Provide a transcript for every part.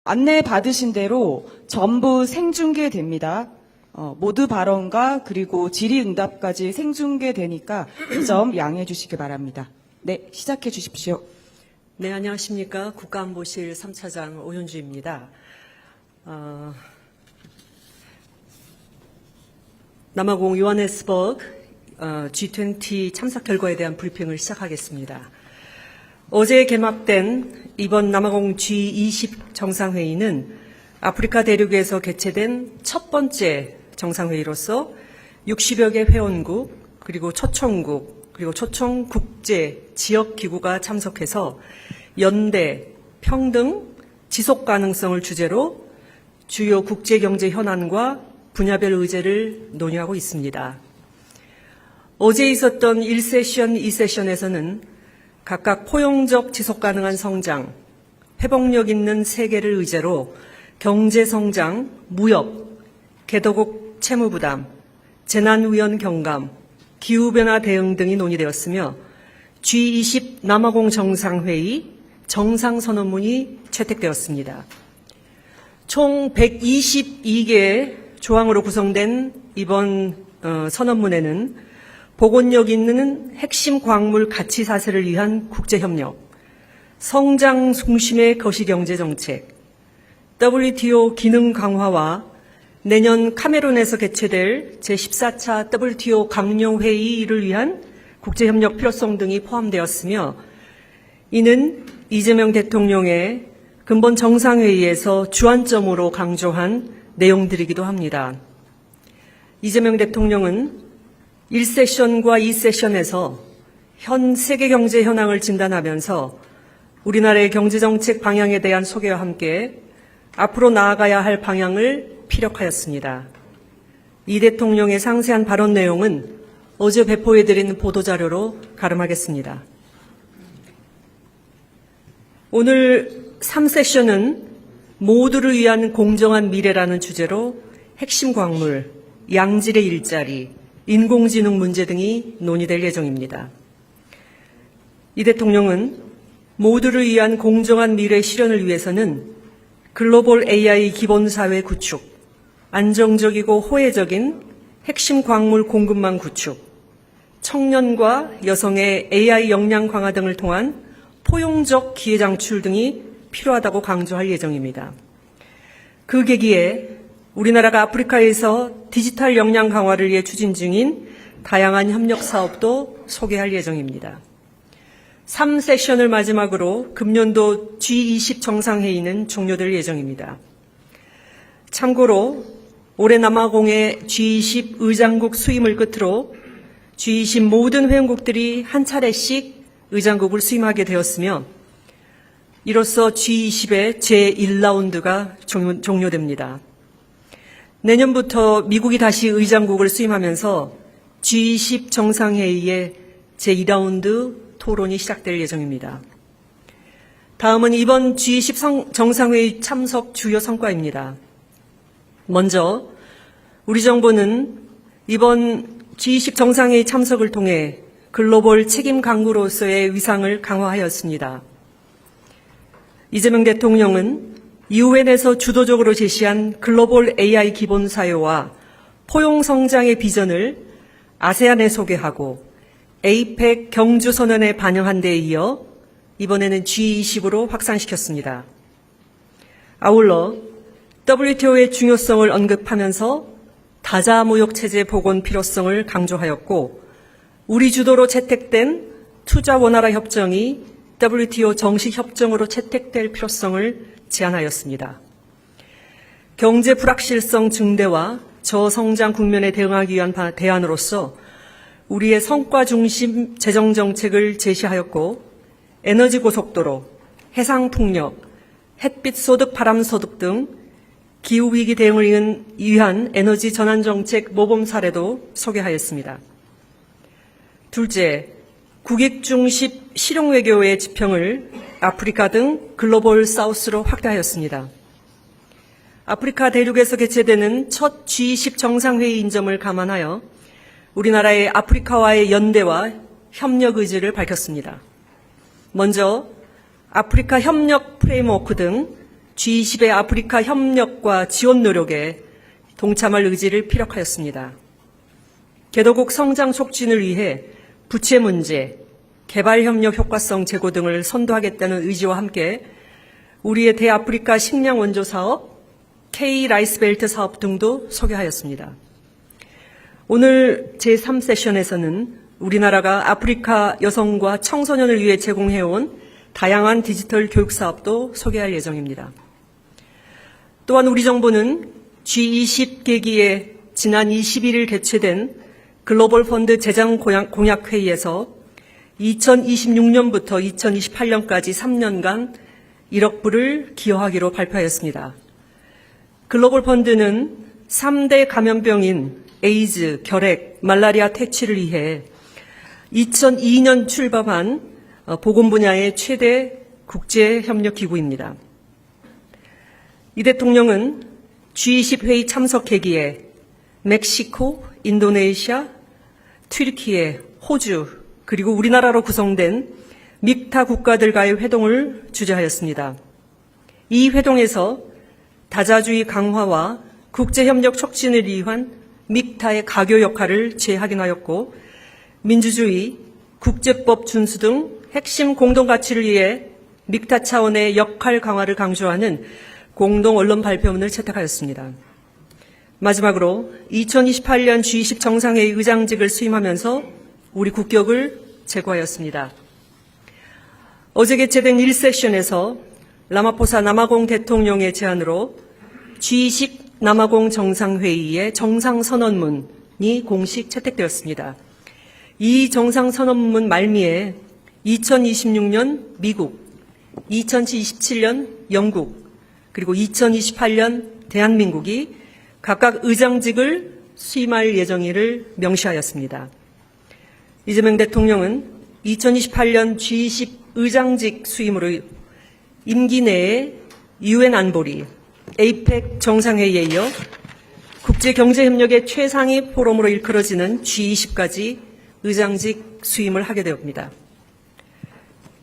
안내 받으신 대로 전부 생중계됩니다. 모두 발언과 그리고 질의응답까지 생중계되니까 이 점 양해해 주시기 바랍니다. 네, 시작해 주십시오. 네, 안녕하십니까. 국가안보실 3차장 오현주입니다. 남아공 요하네스버그 G20 참석 결과에 대한 브리핑을 시작하겠습니다. 어제 개막된 이번 남아공 G20 정상회의는 아프리카 대륙에서 개최된 첫 번째 정상회의로서 60여 개 회원국, 그리고 초청국, 그리고 초청 국제 지역 기구가 참석해서 연대, 평등, 지속 가능성을 주제로 주요 국제 경제 현안과 분야별 의제를 논의하고 있습니다. 어제 있었던 1세션, 2세션에서는 각각 포용적 지속 가능한 성장, 회복력 있는 세계를 의제로 경제 성장, 무역, 개도국 채무 부담, 재난 위험 경감, 기후변화 대응 등이 논의되었으며 G20 남아공 정상회의 정상선언문이 채택되었습니다. 총 122개의 조항으로 구성된 이번 선언문에는 복원력 있는 핵심 광물 가치 사슬을 위한 국제협력, 성장 중심의 거시경제 정책, WTO 기능 강화와 내년 카메룬에서 개최될 제14차 WTO 강령회의를 위한 국제협력 필요성 등이 포함되었으며 이는 이재명 대통령의 근본 정상회의에서 주안점으로 강조한 내용들이기도 합니다. 이재명 대통령은 1세션과 2세션에서 현 세계 경제 현황을 진단하면서 우리나라의 경제정책 방향에 대한 소개와 함께 앞으로 나아가야 할 방향을 피력하였습니다. 이 대통령의 상세한 발언 내용은 어제 배포해드린 보도자료로 가름하겠습니다. 오늘 3세션은 모두를 위한 공정한 미래라는 주제로 핵심 광물, 양질의 일자리, 인공지능 문제 등이 논의될 예정입니다. 이 대통령은 모두를 위한 공정한 미래 실현을 위해서는 글로벌 AI 기본사회 구축, 안정적이고 호혜적인 핵심 광물 공급망 구축, 청년과 여성의 AI 역량 강화 등을 통한 포용적 기회 창출 등이 필요하다고 강조할 예정입니다. 그 계기에 우리나라가 아프리카에서 디지털 역량 강화를 위해 추진 중인 다양한 협력 사업도 소개할 예정입니다. 3세션을 마지막으로 금년도 G20 정상회의는 종료될 예정입니다. 참고로 올해 남아공의 G20 의장국 수임을 끝으로 G20 모든 회원국들이 한 차례씩 의장국을 수임하게 되었으며 이로써 G20의 제1라운드가 종료됩니다. 내년부터 미국이 다시 의장국을 수임하면서 G20 정상회의의 제2라운드 토론이 시작될 예정입니다. 다음은 이번 G20 정상회의 참석 주요 성과입니다. 먼저 우리 정부는 이번 G20 정상회의 참석을 통해 글로벌 책임 강국으로서의 위상을 강화하였습니다. 이재명 대통령은 UN에서 주도적으로 제시한 글로벌 AI 기본사회와 포용성장의 비전을 아세안에 소개하고 APEC 경주선언에 반영한 데 이어 이번에는 G20으로 확산시켰습니다. 아울러 WTO의 중요성을 언급하면서 다자무역체제 복원 필요성을 강조하였고 우리 주도로 채택된 투자 원활화 협정이 WTO 정식 협정으로 채택될 필요성을 제안하였습니다. 경제 불확실성 증대와 저성장 국면에 대응하기 위한 대안으로서 우리의 성과 중심 재정 정책을 제시하였고 에너지 고속도로, 해상 풍력, 햇빛 소득, 바람 소득 등 기후 위기 대응을 위한 에너지 전환 정책 모범 사례도 소개하였습니다. 둘째, 국익 중심 실용 외교의 지평을 아프리카 등 글로벌 사우스로 확대하였습니다. 아프리카 대륙에서 개최되는 첫 G20 정상회의인 점을 감안하여 우리나라의 아프리카와의 연대와 협력 의지를 밝혔습니다. 먼저 아프리카 협력 프레임워크 등 G20의 아프리카 협력과 지원 노력에 동참할 의지를 피력하였습니다. 개도국 성장 촉진을 위해 부채 문제, 개발협력 효과성 제고 등을 선도하겠다는 의지와 함께 우리의 대아프리카 식량 원조 사업, K-라이스벨트 사업 등도 소개하였습니다. 오늘 제3세션에서는 우리나라가 아프리카 여성과 청소년을 위해 제공해온 다양한 디지털 교육 사업도 소개할 예정입니다. 또한 우리 정부는 G20 계기에 지난 21일 개최된 글로벌 펀드 재정 공약 회의에서 2026년부터 2028년까지 3년간 1억 불을 기여하기로 발표하였습니다. 글로벌 펀드는 3대 감염병인 에이즈, 결핵, 말라리아 퇴치를 위해 2002년 출범한 보건 분야의 최대 국제협력기구입니다. 이 대통령은 G20 회의 참석 계기에 멕시코, 인도네시아, 튀르키예, 호주, 그리고 우리나라로 구성된 믹타 국가들과의 회동을 주재하였습니다. 이 회동에서 다자주의 강화와 국제협력 촉진을 위한 믹타의 가교 역할을 재확인하였고, 민주주의, 국제법 준수 등 핵심 공동가치를 위해 믹타 차원의 역할 강화를 강조하는 공동 언론 발표문을 채택하였습니다. 마지막으로 2028년 G20 정상회의 의장직을 수임하면서 우리 국격을 제고하였습니다. 어제 개최된 1세션에서 라마포사 남아공 대통령의 제안으로 G20 남아공 정상회의의 정상선언문이 공식 채택되었습니다. 이 정상선언문 말미에 2026년 미국, 2027년 영국, 그리고 2028년 대한민국이 각각 의장직을 수임할 예정일을 명시하였습니다. 이재명 대통령은 2028년 G20 의장직 수임으로 임기 내에 UN 안보리, 에이펙 정상회의에 이어 국제경제협력의 최상위 포럼으로 일컬어지는 G20까지 의장직 수임을 하게 되옵니다.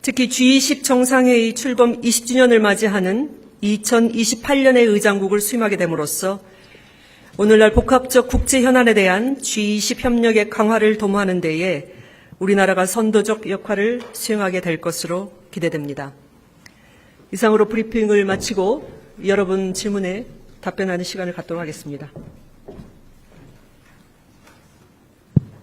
특히 G20 정상회의 출범 20주년을 맞이하는 2028년의 의장국을 수임하게 됨으로써 오늘날 복합적 국제 현안에 대한 G20 협력의 강화를 도모하는 데에 우리나라가 선도적 역할을 수행하게 될 것으로 기대됩니다. 이상으로 브리핑을 마치고 여러분 질문에 답변하는 시간을 갖도록 하겠습니다.